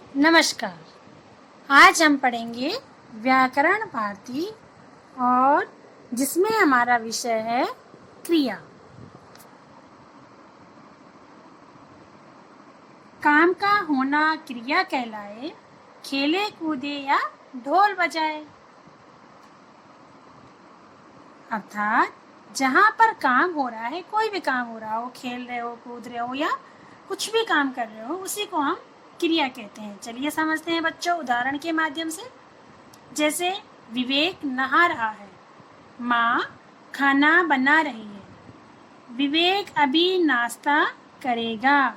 नमस्कार। आज हम पढ़ेंगे व्याकरण भारती और जिसमें हमारा विषय है क्रिया। काम का होना क्रिया कहलाए, खेले कूदे या ढोल बजाए। अर्थात जहाँ पर काम हो रहा है, कोई भी काम हो रहा हो, खेल रहे हो, कूद रहे हो या कुछ भी काम कर रहे हो, उसी को हम क्रिया कहते हैं। चलिए समझते हैं बच्चों उदाहरण के माध्यम से। जैसे विवेक नहा रहा है, माँ खाना बना रही है, विवेक अभी नाश्ता करेगा,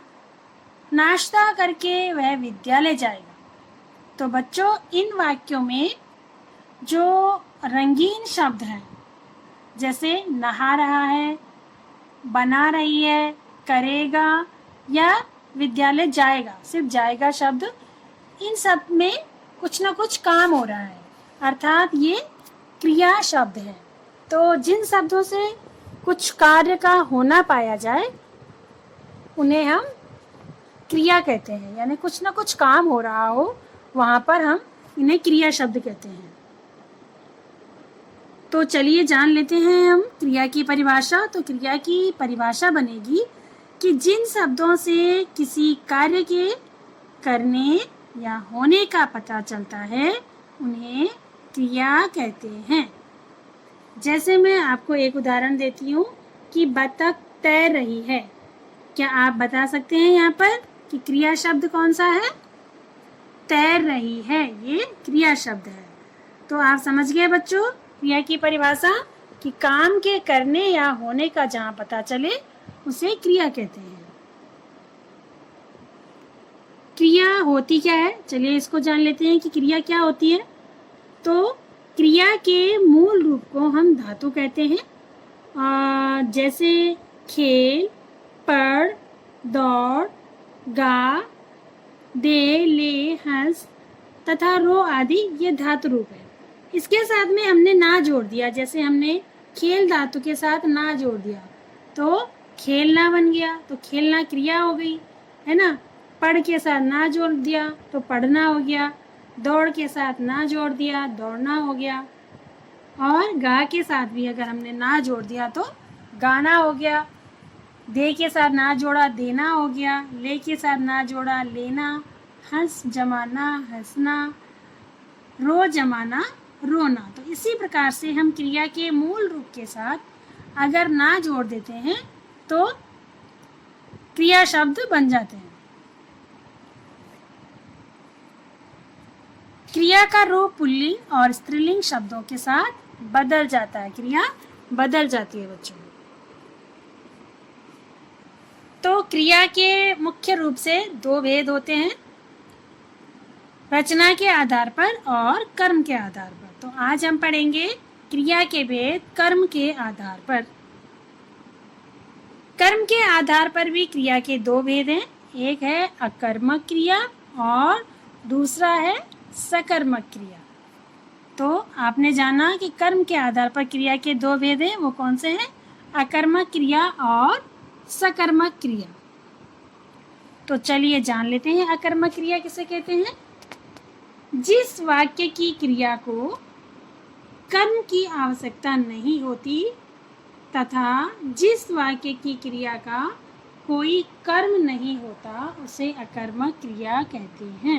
नाश्ता करके वह विद्यालय जाएगा। तो बच्चों इन वाक्यों में जो रंगीन शब्द हैं, जैसे नहा रहा है, बना रही है, करेगा या विद्यालय जाएगा, सिर्फ जाएगा शब्द, इन सब में कुछ ना कुछ काम हो रहा है, अर्थात ये क्रिया शब्द है। तो जिन शब्दों से कुछ कार्य का होना पाया जाए उन्हें हम क्रिया कहते हैं, यानी कुछ ना कुछ काम हो रहा हो वहाँ पर हम इन्हें क्रिया शब्द कहते हैं। तो चलिए जान लेते हैं हम क्रिया की परिभाषा। तो क्रिया की परिभाषा बनेगी कि जिन शब्दों से किसी कार्य के करने या होने का पता चलता है उन्हें क्रिया कहते हैं। जैसे मैं आपको एक उदाहरण देती हूँ कि बतख तैर रही है। क्या आप बता सकते हैं यहाँ पर कि क्रिया शब्द कौन सा है? तैर रही है, ये क्रिया शब्द है। तो आप समझ गए बच्चों क्रिया की परिभाषा कि काम के करने या होने का जहाँ पता चले उसे क्रिया कहते हैं। क्रिया होती क्या है, चलिए इसको जान लेते हैं कि क्रिया क्या होती है। तो क्रिया के मूल रूप को हम धातु कहते हैं, जैसे खेल, पढ़, दौड़, गा, दे, ले, हंस तथा रो आदि ये धातु रूप है। इसके साथ में हमने ना जोड़ दिया, जैसे हमने खेल धातु के साथ ना जोड़ दिया तो खेलना बन गया, तो खेलना क्रिया हो गई, है ना। पढ़ के साथ ना जोड़ दिया तो पढ़ना हो गया, दौड़ के साथ ना जोड़ दिया दौड़ना हो गया, और गा के साथ भी अगर हमने ना जोड़ दिया तो गाना हो गया, दे के साथ ना जोड़ा देना हो गया, ले के साथ ना जोड़ा लेना, हंस जमाना हंसना, रो जमाना रोना। तो इसी प्रकार से हम क्रिया के मूल रूप के साथ अगर ना जोड़ देते हैं तो क्रिया शब्द बन जाते हैं। क्रिया का रूप पुल्लिंग और स्त्रीलिंग शब्दों के साथ बदल जाता है, क्रिया बदल जाती है बच्चों। तो क्रिया के मुख्य रूप से दो भेद होते हैं, रचना के आधार पर और कर्म के आधार पर। तो आज हम पढ़ेंगे क्रिया के भेद कर्म के आधार पर। कर्म के आधार पर भी क्रिया के दो भेद हैं, एक है अकर्मक क्रिया और दूसरा है सकर्मक क्रिया। तो आपने जाना कि कर्म के आधार पर क्रिया के दो भेद हैं, वो कौन से हैं? अकर्मक क्रिया और सकर्मक क्रिया। तो चलिए जान लेते हैं अकर्मक क्रिया किसे कहते हैं। जिस वाक्य की क्रिया को कर्म की आवश्यकता नहीं होती तथा जिस वाक्य की क्रिया का कोई कर्म नहीं होता उसे अकर्मक क्रिया कहते हैं।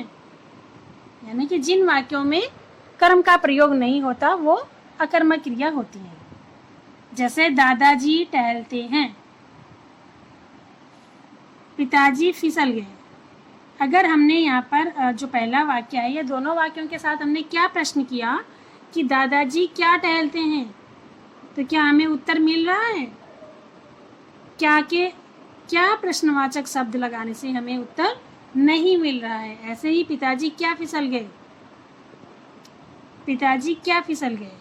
यानी कि जिन वाक्यों में कर्म का प्रयोग नहीं होता वो अकर्मक क्रिया होती है। जैसे दादाजी टहलते हैं, पिताजी फिसल गए। अगर हमने यहाँ पर जो पहला वाक्य है, ये दोनों वाक्यों के साथ हमने क्या प्रश्न किया कि दादाजी क्या टहलते हैं, तो क्या हमें उत्तर मिल रहा है? क्या प्रश्नवाचक शब्द लगाने से हमें उत्तर नहीं मिल रहा है। ऐसे ही पिताजी क्या फिसल गए, पिताजी क्या फिसल गए,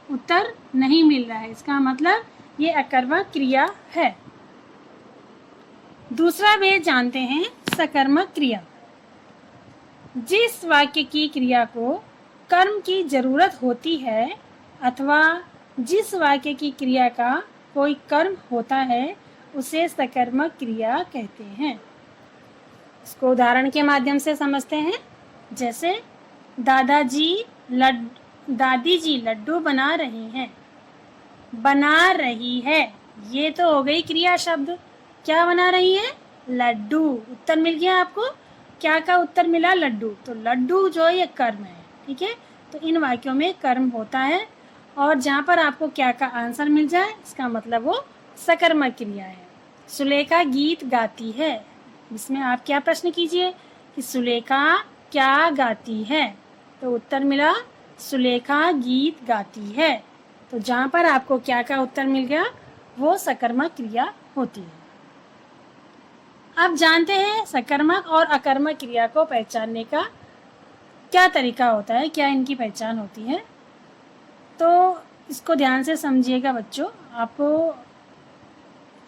उत्तर नहीं मिल रहा है, इसका मतलब ये अकर्मक क्रिया है। दूसरा भेद जानते हैं सकर्मक क्रिया। जिस वाक्य की क्रिया को कर्म की जरूरत होती है अथवा जिस वाक्य की क्रिया का कोई कर्म होता है उसे सकर्मक क्रिया कहते हैं। इसको उदाहरण के माध्यम से समझते हैं। जैसे दादी जी लड्डू बना रही हैं। बना रही है, ये तो हो गई क्रिया शब्द। क्या बना रही है? लड्डू। उत्तर मिल गया आपको। क्या का उत्तर मिला? लड्डू। तो लड्डू जो है ये कर्म है, ठीक है। तो इन वाक्यों में कर्म होता है, और जहाँ पर आपको क्या का आंसर मिल जाए इसका मतलब वो सकर्मक क्रिया है। सुलेखा गीत गाती है, इसमें आप क्या प्रश्न कीजिए कि सुलेखा क्या गाती है? तो उत्तर मिला सुलेखा गीत गाती है। तो जहाँ पर आपको क्या का उत्तर मिल गया वो सकर्मक क्रिया होती है। अब जानते हैं सकर्मक और अकर्मक क्रिया को पहचानने का क्या तरीका होता है, क्या इनकी पहचान होती है। तो इसको ध्यान से समझिएगा बच्चों। आपको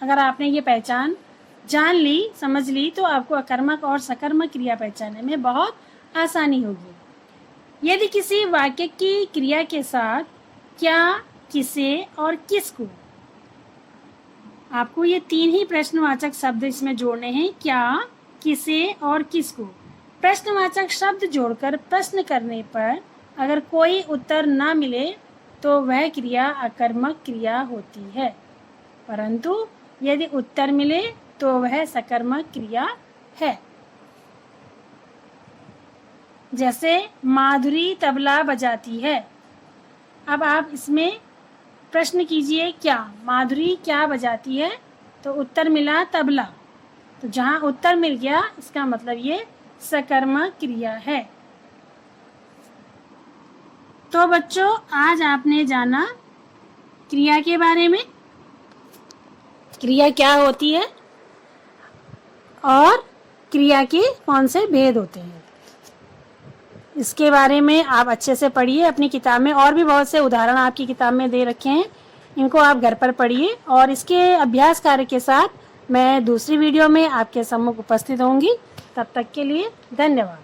अगर आपने ये पहचान जान ली, समझ ली, तो आपको अकर्मक और सकर्मक क्रिया पहचानने में बहुत आसानी होगी। यदि किसी वाक्य की क्रिया के साथ क्या, किसे और किसको, आपको ये 3 ही प्रश्नवाचक शब्द इसमें जोड़ने हैं। क्या, किसे और किसको। प्रश्नवाचक शब्द जोड़कर प्रश्न करने पर अगर कोई उत्तर न मिले तो वह क्रिया अकर्मक क्रिया होती है, परंतु यदि उत्तर मिले तो वह सकर्मक क्रिया है। जैसे माधुरी तबला बजाती है। अब आप इसमें प्रश्न कीजिए क्या, माधुरी क्या बजाती है? तो उत्तर मिला तबला। तो जहाँ उत्तर मिल गया इसका मतलब ये सकर्मक क्रिया है। तो बच्चों आज आपने जाना क्रिया के बारे में, क्रिया क्या होती है और क्रिया के कौन से भेद होते हैं, इसके बारे में आप अच्छे से पढ़िए। अपनी किताब में और भी बहुत से उदाहरण आपकी किताब में दे रखे हैं, इनको आप घर पर पढ़िए। और इसके अभ्यास कार्य के साथ मैं दूसरी वीडियो में आपके सम्मुख उपस्थित होंगी। तब तक के लिए धन्यवाद।